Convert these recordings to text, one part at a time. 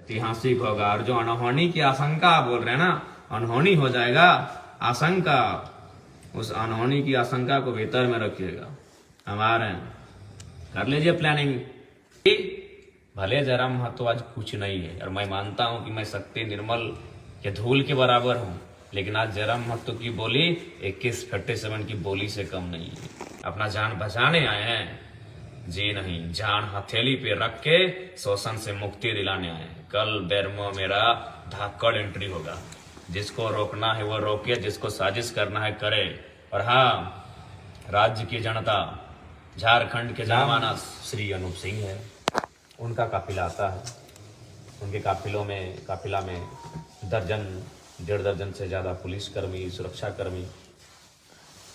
ऐतिहासिक होगा। और जो अनहोनी की आशंका आप बोल रहे हैं ना, अनहोनी हो जाएगा, आशंका, उस अनहोनी की आशंका को भीतर में रखिएगा। हमारे कर लीजिए प्लानिंग। भले जयराम महतो आज कुछ नहीं है, और मैं मानता हूं कि मैं शक्ति निर्मल के धूल के बराबर हूं, लेकिन आज जयराम महतो की बोली 2147 की बोली से कम नहीं है। अपना जान बचाने आए हैं, जी नहीं, जान हथेली पे रख के शोषण से मुक्ति दिलाने आए हैं। कल बेरमो मेरा धाकड़ एंट्री होगा। जिसको रोकना है वो रोके, जिसको साजिश करना है करे। और हाँ, राज्य की जनता, झारखंड के जनमानस श्री अनूप सिंह है, उनका काफिला आता है। उनके काफिला में दर्जन 1.5 दर्जन से ज्यादा पुलिसकर्मी, सुरक्षाकर्मी,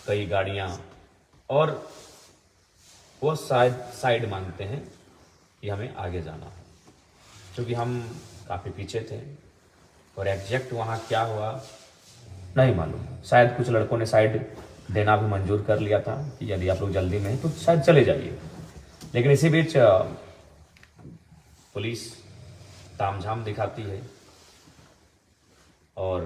कई गाड़ियां, और वो साइड मांगते हैं कि हमें आगे जाना है, क्योंकि हम काफी पीछे थे। और एग्जैक्ट वहां क्या हुआ नहीं मालूम। शायद कुछ लड़कों ने साइड देना भी मंजूर कर लिया था कि यदि आप लोग जल्दी में हैं तो शायद चले जाइए। लेकिन इसी बीच पुलिस तामझाम दिखाती है और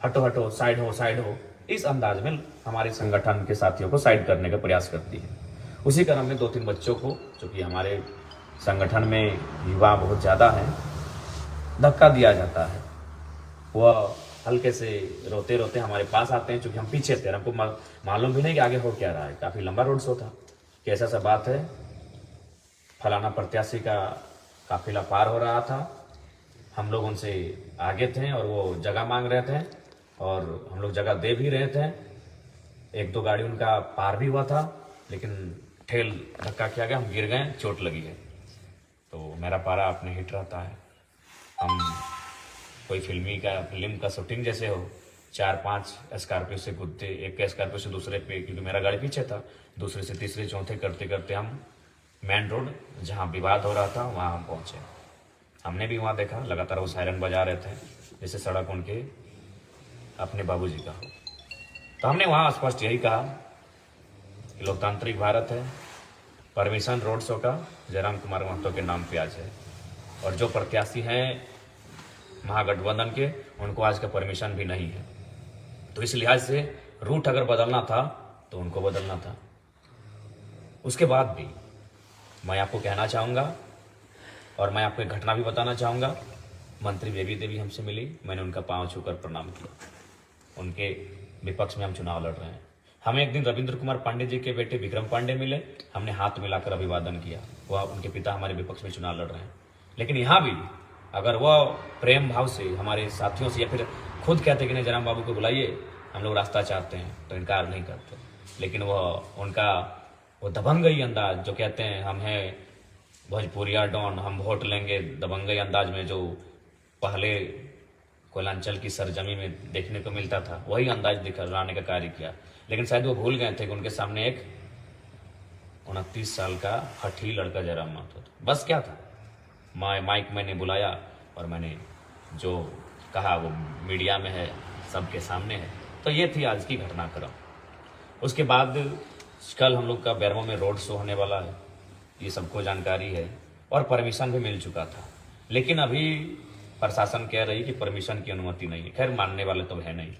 हटो हटो, साइड हो, इस अंदाज में हमारे संगठन के साथियों को साइड करने का प्रयास करती है। उसी क्रम में 2-3 बच्चों को, जो कि हमारे संगठन में युवा बहुत ज़्यादा हैं, धक्का दिया जाता है। वह हल्के से रोते रोते हमारे पास आते हैं, चूँकि हम पीछे थे, हमको मालूम भी नहीं कि आगे हो क्या रहा है। काफ़ी लंबा रोड शो था कि ऐसा सा बात है, फलाना प्रत्याशी का काफिला पार हो रहा था, हम लोग उनसे आगे थे और वो जगह मांग रहे थे और हम लोग जगह दे भी रहे थे। 1-2 गाड़ी उनका पार भी हुआ था, लेकिन ठेल धक्का किया गया, हम गिर गए, चोट लगी है। तो मेरा पारा अपने हिट रहता है। हम कोई फिल्म का शूटिंग जैसे हो, 4-5 स्कॉर्पियो से कूदते, एक स्कॉर्पियो से दूसरे पे, क्योंकि मेरा गाड़ी पीछे था, दूसरे से तीसरे चौथे करते करते हम मेन रोड जहाँ विवाद हो रहा था वहाँ हम पहुँचे। हमने भी वहाँ देखा, लगातार वो सायरन बजा रहे थे जैसे सड़क उनके अपने बाबूजी का हो। तो हमने वहाँ स्पष्ट यही कहा कि लोकतांत्रिक भारत है, परमिशन रोड शो का जयराम कुमार महतो के नाम पे आज है, और जो प्रत्याशी हैं महागठबंधन के, उनको आज का परमिशन भी नहीं है। तो इस लिहाज से रूट अगर बदलना था तो उनको बदलना था। उसके बाद भी मैं आपको कहना चाहूँगा, और मैं आपको एक घटना भी बताना चाहूँगा। मंत्री बेबी देवी हमसे मिली, मैंने उनका पांव छूकर प्रणाम किया। उनके विपक्ष में हम चुनाव लड़ रहे हैं। हमें एक दिन रविंद्र कुमार पांडे जी के बेटे विक्रम पांडे मिले, हमने हाथ मिलाकर अभिवादन किया। वह उनके पिता हमारे विपक्ष में चुनाव लड़ रहे हैं। लेकिन यहाँ भी अगर वह प्रेम भाव से हमारे साथियों से, या फिर खुद कहते कि नहीं जयराम बाबू को बुलाइए, हम लोग रास्ता चाहते हैं, तो इनकार नहीं करते। लेकिन वह उनका वो दबंगई अंदाज, जो कहते हैं हम हैं भोजपुरिया डॉन, हम वोट लेंगे, दबंगई अंदाज में जो पहले कोयलांचल की सरजमी में देखने को मिलता था, वही अंदाज दिखाने का कार्य किया। लेकिन शायद वो भूल गए थे कि उनके सामने एक 29 साल का हठी लड़का जयराम महतो था। बस क्या था, माइक मैंने बुलाया और मैंने जो कहा वो मीडिया में है, सबके सामने है। तो ये थी आज की घटनाक्रम। उसके बाद कल हम लोग का बेरमो में रोड शो होने वाला है, ये सबको जानकारी है, और परमिशन भी मिल चुका था। लेकिन अभी प्रशासन कह रही कि परमिशन की अनुमति नहीं है। खैर, मानने वाले तो है नहीं,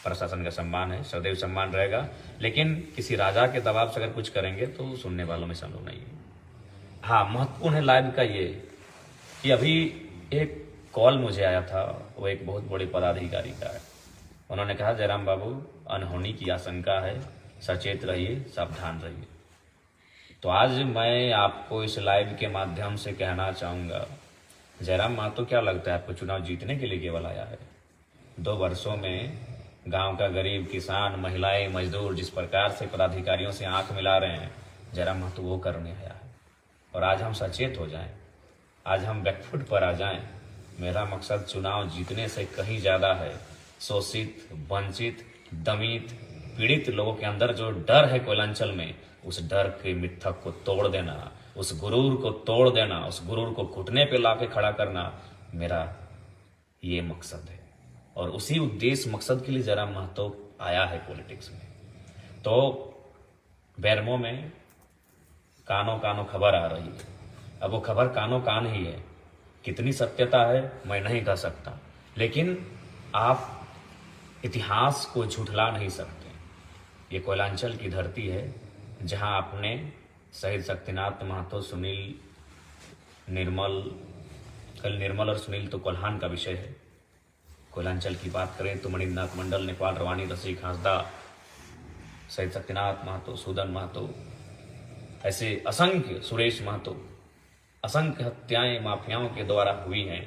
प्रशासन का सम्मान है, सदैव सम्मान रहेगा। लेकिन किसी राजा के दबाव से अगर कुछ करेंगे तो सुनने वालों में संभव नहीं है। हाँ, महत्वपूर्ण है लाइव का ये कि अभी एक कॉल मुझे आया था, वो एक बहुत बड़े पदाधिकारी का है। उन्होंने कहा जयराम बाबू, अनहोनी की आशंका है, सचेत रहिए, सावधान रहिए। तो आज मैं आपको इस लाइव के माध्यम से कहना चाहूँगा, जयराम महतो क्या लगता है आपको चुनाव जीतने के लिए केवल आया है? 2 वर्षों में गांव का गरीब किसान, महिलाएं, मजदूर जिस प्रकार से पदाधिकारियों से आंख मिला रहे हैं, जयराम महतो वो करने आया है। और आज हम सचेत हो जाएं, आज हम बैकफुट पर आ जाएं। मेरा मकसद चुनाव जीतने से कहीं ज्यादा है। शोषित, वंचित, दमित, पीड़ित लोगों के अंदर जो डर है कोयलांचल में, उस डर के मिथक को तोड़ देना, उस गुरूर को तोड़ देना, उस गुरूर को घुटने पे लाके खड़ा करना, मेरा ये मकसद है। और उसी उद्देश्य मकसद के लिए जयराम महतो आया है पॉलिटिक्स में। तो बेरमो में कानो कानो खबर आ रही है। अब वो खबर कानो कान ही है कितनी सत्यता है मैं नहीं कह सकता, लेकिन आप इतिहास को झुठला नहीं सकते। ये कोयलांचल की धरती है जहां आपने शहीद शक्तिनाथ महतो, सुनील, निर्मल, कल निर्मल और सुनील तो कोल्हान का विषय है। कोयलांचल की बात करें तो मणिनाथ मंडल, नेपाल रवानी, रसिक हांसदा, शहीद शक्तिनाथ महतो, सूदन महतो, ऐसे असंख्य, सुरेश महतो, असंख्य हत्याएं माफियाओं के द्वारा हुई हैं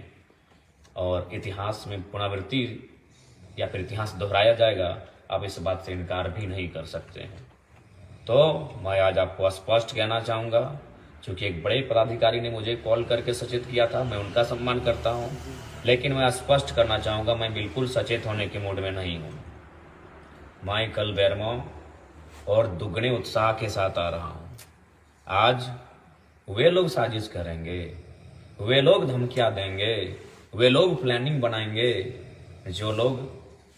और इतिहास में पुनरावृत्ति या फिर इतिहास दोहराया जाएगा, आप इस बात से इनकार भी नहीं कर सकते हैं। तो मैं आज आपको स्पष्ट कहना चाहूँगा, क्योंकि एक बड़े पदाधिकारी ने मुझे कॉल करके सचेत किया था, मैं उनका सम्मान करता हूँ, लेकिन मैं स्पष्ट करना चाहूँगा मैं बिल्कुल सचेत होने के मूड में नहीं हूँ। मैं कल बेरमो और दुगने उत्साह के साथ आ रहा हूँ। आज वे लोग साजिश करेंगे, वे लोग धमकियाँ देंगे, वे लोग प्लानिंग बनाएंगे, जो लोग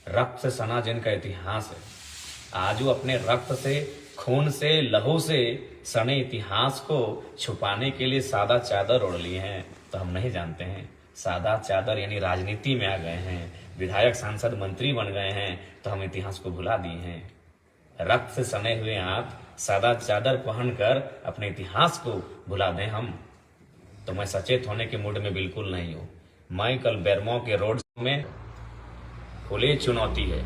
रक्त से सना जिनका इतिहास है। आज वो अपने रक्त से, खून से, लहू से सने इतिहास को छुपाने के लिए सादा चादर ओढ़ लिए हैं। तो हम नहीं जानते हैं, सादा चादर यानी राजनीति में आ गए हैं, विधायक, सांसद, मंत्री बन गए हैं, तो हम इतिहास को भुला दिए हैं। रक्त से सने हुए हाथ सादा चादर पहनकर अपने इतिहास को भुला दें हम, तो मैं सचेत होने के मूड में बिल्कुल नहीं हूँ। मैं कल बेरमो के रोड में खुली चुनौती है,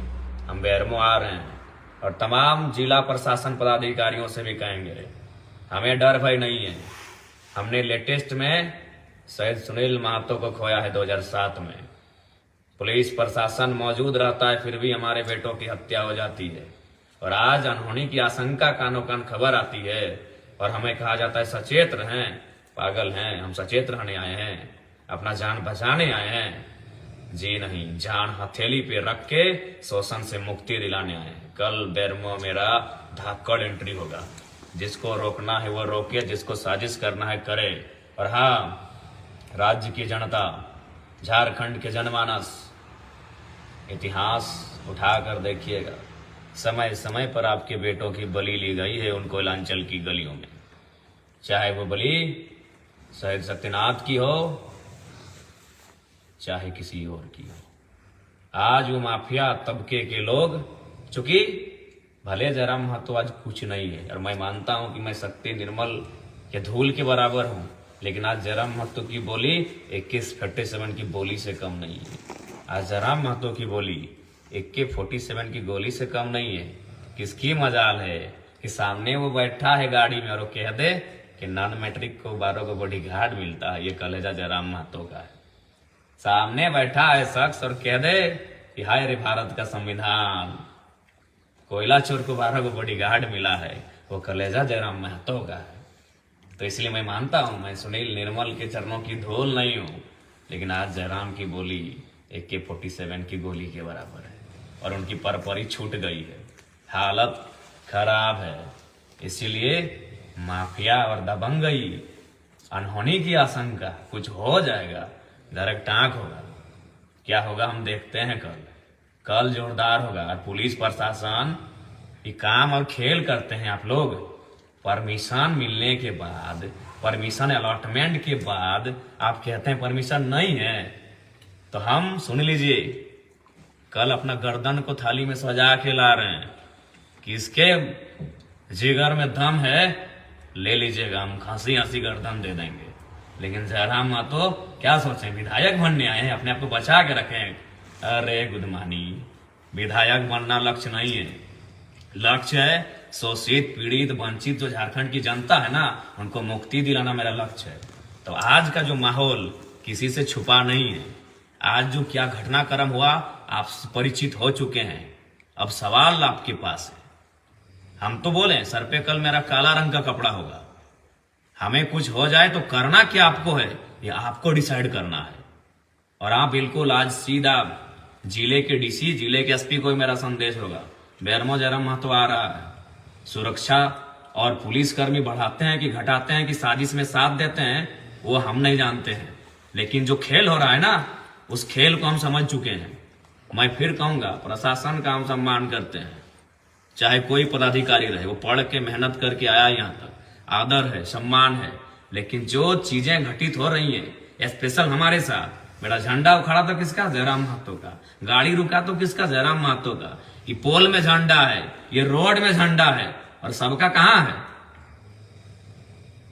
हम बेरमो आ रहे हैं और तमाम जिला प्रशासन पदाधिकारियों से भी कहेंगे, हमें डर भय नहीं है। हमने लेटेस्ट में शहीद सुनील महतो को खोया है 2007 में। पुलिस प्रशासन मौजूद रहता है, फिर भी हमारे बेटों की हत्या हो जाती है और आज अनहोनी की आशंका कानों कान खबर आती है और हमें कहा जाता है सचेत रहें। पागल हैं हम, सचेत रहने आए हैं, अपना जान बचाने आए हैं? जी नहीं, जान हथेली पे रख के शोषण से मुक्ति दिलाने आए हैं। कल बेरमो मेरा धाकड़ एंट्री होगा, जिसको रोकना है वो रोके, जिसको साजिश करना है करे। और हाँ, राज्य की जनता, झारखंड के जनमानस, इतिहास उठाकर देखिएगा, समय समय पर आपके बेटों की बलि ली गई है उन कोयलांचल की गलियों में, चाहे वो बलि शहीद शक्तिनाथ की हो, चाहे किसी और की हो। आज वो माफिया तबके के लोग, चूंकि भले जयराम महतो आज कुछ नहीं है और मैं मानता हूं कि मैं शक्ति, निर्मल के धूल के बराबर हूं, लेकिन आज जयराम महतो की बोली AK-47 की बोली से कम नहीं है। आज जयराम महतो की बोली AK-47 की गोली से कम नहीं है। किसकी मजाल है कि सामने वो बैठा है गाड़ी में और वो कह दे कि नॉन मैट्रिक को 12 को बॉडी गार्ड मिलता है, ये कलेजा जयराम महतो का है। सामने बैठा है शख्स और कह दे कि हाय रे भारत का संविधान, कोयला चोर को 12 को बॉडी गार्ड मिला है, वो कलेजा जयराम महतो का है। तो इसलिए मैं मानता हूं मैं सुनील, निर्मल के चरणों की धूल नहीं हूं, लेकिन आज जयराम की बोली AK-47 की गोली के बराबर है और उनकी परपरी छूट गई है, हालत खराब है। इसीलिए माफिया और दबंगई, अनहोनी की आशंका, कुछ हो जाएगा, दरक टाँक होगा। क्या होगा हम देखते हैं कल जोरदार होगा। और पुलिस प्रशासन ये काम और खेल करते हैं आप लोग। परमिशन मिलने के बाद, परमिशन अलॉटमेंट के बाद आप कहते हैं परमिशन नहीं है, तो हम सुन लीजिए, कल अपना गर्दन को थाली में सजा के ला रहे हैं। किसके जिगर में दम है ले लीजिएगा, हम खांसी हंसी गर्दन दे देंगे। लेकिन जयराम महतो क्या सोचें, विधायक बनने आए हैं, अपने आप को बचा के रखें। अरे गुदमानी, विधायक बनना लक्ष्य नहीं है, लक्ष्य है शोषित, पीड़ित, वंचित जो झारखंड की जनता है ना, उनको मुक्ति दिलाना मेरा लक्ष्य है। तो आज का जो माहौल किसी से छुपा नहीं है। आज जो क्या घटनाक्रम हुआ आप परिचित हो चुके हैं। अब सवाल आपके पास है, हम तो बोले सर पे कल मेरा काला रंग का कपड़ा होगा, हमें कुछ हो जाए तो करना क्या आपको है, ये आपको डिसाइड करना है। और आप बिल्कुल आज सीधा जिले के DC, जिले के SP को मेरा संदेश होगा, बेरमो जयराम महतो आ रहा है। सुरक्षा और पुलिसकर्मी बढ़ाते हैं कि घटाते हैं कि साजिश में साथ देते हैं, वो हम नहीं जानते हैं, लेकिन जो खेल हो रहा है ना, उस खेल को हम समझ चुके हैं। मैं फिर कहूंगा, प्रशासन का हम सम्मान करते हैं, चाहे कोई पदाधिकारी रहे, वो पढ़ के मेहनत करके आया यहाँ तक, आदर है, सम्मान है। लेकिन जो चीजें घटित हो रही हैं, स्पेशल हमारे साथ। मेरा झंडा उखाड़ा तो किसका? जयराम महतो का। गाड़ी रुका तो किसका? जयराम महतो का। ये पोल में झंडा है, ये रोड में झंडा है, और सबका कहां है?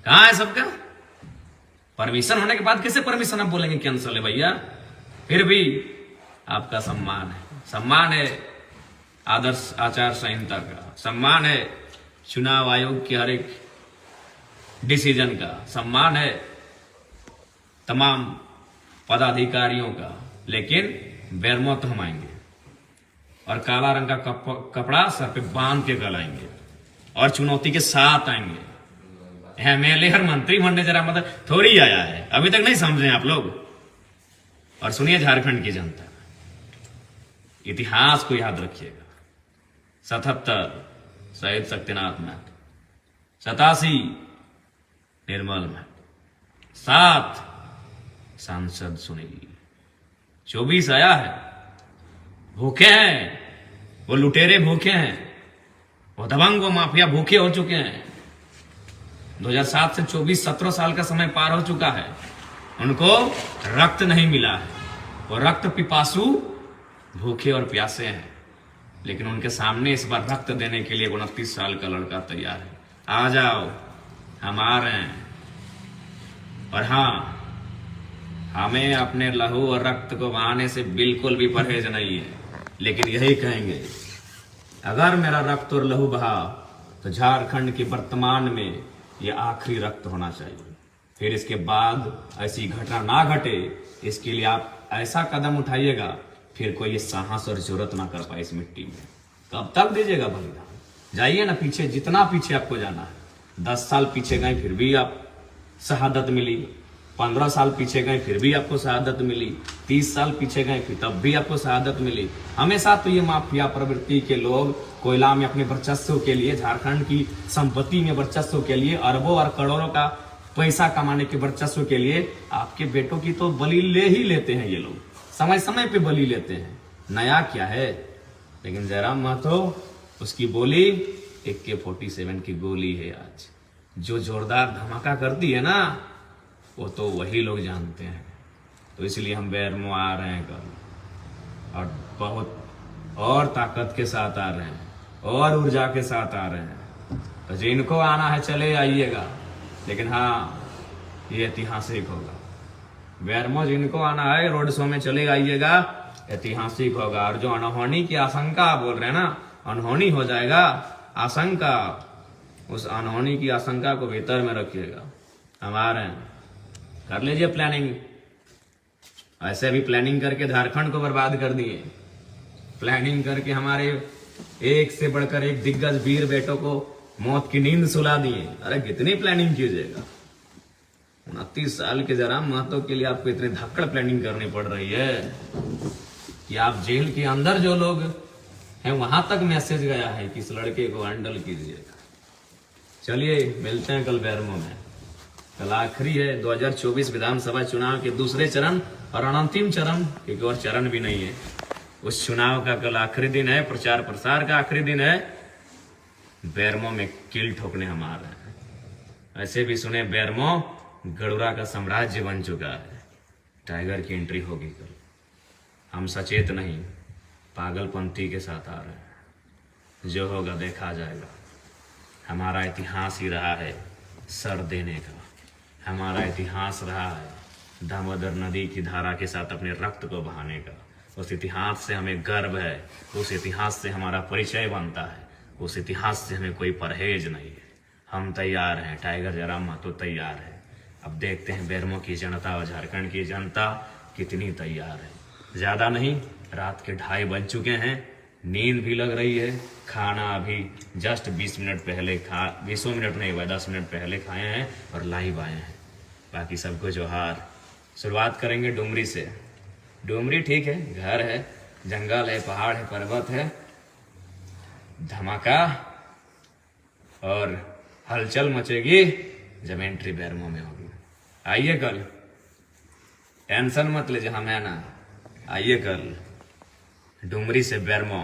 कहां है सबका? परमिशन होने के बाद किसे परमिशन आप बोलेंगे कैंसल है भैया? फिर भी आपका सम्मान है, सम्मान है आदर्श आचार संहिता का, सम्मान है चुनाव आयोग के हर एक डिसीजन का, सम्मान है तमाम पदाधिकारियों का। लेकिन बेरमो तो हम आएंगे और काला रंग का कपड़ा सर पे बांध के कल आएंगे और चुनौती के साथ आएंगे। एमएलए और मंत्री बनने जरा मतलब थोड़ी आया है, अभी तक नहीं समझे आप लोग। और सुनिए झारखंड की जनता, इतिहास को याद रखिएगा। 77 शहीद शक्तिनाथ महतो, 87 निर्मल महतो, 7 सांसद सुनील, 24 आया है। भूखे हैं वो लुटेरे, भूखे हैं वो दबंग, वो माफिया भूखे हो चुके हैं। 2007 से 24 17 साल का समय पार हो चुका है, उनको रक्त नहीं मिला है। वो रक्त पिपासु भूखे और प्यासे हैं, लेकिन उनके सामने इस बार रक्त देने के लिए 29 साल का लड़का तैयार है। आ जाओ, हम आ रहे हैं। और हाँ, हमें अपने लहू और रक्त को बहाने से बिल्कुल भी परहेज नहीं है, लेकिन यही कहेंगे, अगर मेरा रक्त और लहू बहा तो झारखंड के वर्तमान में यह आखिरी रक्त होना चाहिए। फिर इसके बाद ऐसी घटना ना घटे, इसके लिए आप ऐसा कदम उठाइएगा फिर कोई ये साहस और जरूरत ना कर पाए इस मिट्टी में। कब तक दीजिएगा बलिदान? जाइए ना पीछे, जितना पीछे आपको जाना है। 10 साल पीछे गए फिर भी आप शहादत मिली, 15 साल पीछे गए फिर भी आपको शहादत मिली, 30 साल पीछे गए फिर तब भी आपको शहादत मिली। हमेशा तो ये माफिया प्रवृत्ति के लोग कोयला में अपने वर्चस्व के लिए, झारखंड की संपत्ति में वर्चस्व के लिए, अरबों और करोड़ों का पैसा कमाने के वर्चस्व के लिए आपके बेटों की तो बलि ले ही लेते हैं ये लोग, समय समय पे बलि लेते हैं। नया क्या है? लेकिन जयराम महतो, उसकी बोली AK-47 की गोली है आज, जो जोरदार धमाका करती है ना, वो तो वही लोग जानते हैं। तो इसलिए हम बेरमो आ रहे हैं कल, और बहुत और ताकत के साथ आ रहे हैं, और ऊर्जा के साथ आ रहे हैं। तो जिनको आना है चले आइएगा, लेकिन हाँ, ये ऐतिहासिक होगा। बेरमो जिनको आना है रोड शो में चले आइएगा, ऐतिहासिक होगा। और जो अनहोनी की आशंका आप बोल रहे हैं ना, अनहोनी हो जाएगा, आशंका, उस अनहोनी की आशंका को भीतर में रखिएगा। हम आ रहे हैं, कर लीजिए प्लानिंग। ऐसे भी प्लानिंग करके झारखंड को बर्बाद कर दिए, प्लानिंग करके हमारे एक से बढ़कर एक दिग्गज वीर बेटों को मौत की नींद सुला दिए। अरे कितनी प्लानिंग कीजिएगा? 29 साल के जयराम महतो के लिए आपको इतनी धक्कड़ प्लानिंग करनी पड़ रही है कि आप जेल के अंदर जो लोग हैं वहां तक मैसेज गया है कि इस लड़के को हैंडल कीजिएगा। चलिए मिलते हैं कल बेरमो में। कल आखिरी है 2024 विधानसभा चुनाव के दूसरे चरण और अंतिम चरण, क्योंकि और चरण भी नहीं है। उस चुनाव का कल आखिरी दिन है, प्रचार प्रसार का आखिरी दिन है। बेरमो में किल ठोकने हम आ रहे हैं। ऐसे भी सुने, बेरमो गड़ुरा का साम्राज्य बन चुका है। टाइगर की एंट्री होगी कल। हम सचेत नहीं, पागलपंथी के साथ आ रहे हैं। जो होगा देखा जाएगा। हमारा इतिहास ही रहा है सर देने का, हमारा इतिहास रहा है दामोदर नदी की धारा के साथ अपने रक्त को बहाने का। उस इतिहास से हमें गर्व है, उस इतिहास से हमारा परिचय बनता है, उस इतिहास से हमें कोई परहेज नहीं है। हम तैयार हैं, टाइगर जयराम महतो तैयार है। अब देखते हैं बेरमो की जनता और झारखंड की जनता कितनी तैयार है। ज्यादा नहीं, रात के 2:30 बज चुके हैं, नींद भी लग रही है। खाना अभी जस्ट 20 मिनट पहले 20 मिनट नहीं हुआ, 10 मिनट पहले खाए हैं और लाइव आए हैं। बाकी सबको जोहार। शुरुआत करेंगे डुमरी से। डुमरी ठीक है, घर है, जंगल है, पहाड़ है, पर्वत है, धमाका और हलचल मचेगी जब एंट्री बेरमो में होगी। आइए कल, टेंशन मत लीजिए, हम है ना। आइए कल डुमरी से बेरमो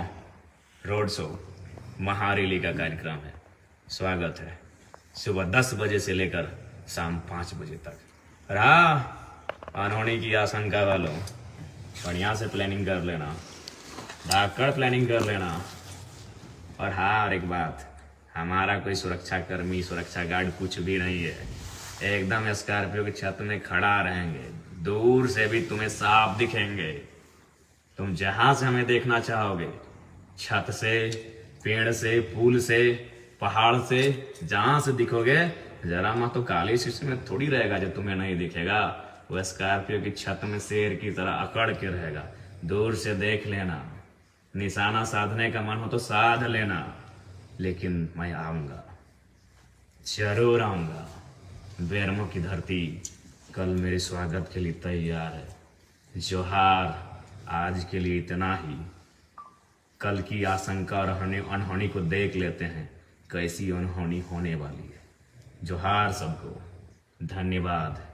रोड शो, महारैली का कार्यक्रम है। स्वागत है सुबह 10 बजे से लेकर शाम 5 बजे तक। अनहोनी की आशंका वालों, बढ़िया से प्लानिंग कर लेना, धाकड़ प्लानिंग कर लेना। और हाँ, और एक बात, हमारा कोई सुरक्षा कर्मी, सुरक्षा गार्ड कुछ भी नहीं है। एकदम स्कॉर्पियो की छत में खड़ा रहेंगे, दूर से भी तुम्हें साफ दिखेंगे। तुम जहां से हमें देखना चाहोगे, छत से, पेड़ से, पुल से, पहाड़ से, जहां से दिखोगे, जरा मत तो काली शीशे में थोड़ी रहेगा जो तुम्हें नहीं दिखेगा। वो स्कॉर्पियो की छत में शेर की तरह अकड़ के रहेगा। दूर से देख लेना, निशाना साधने का मन हो तो साध लेना, लेकिन मैं आऊंगा, जरूर आऊंगा। बेरमो की धरती कल मेरे स्वागत के लिए तैयार है। जोहार, आज के लिए इतना ही। कल की आशंका और अनहोनी को देख लेते हैं, कैसी अनहोनी होने वाली है। जोहार सबको, धन्यवाद।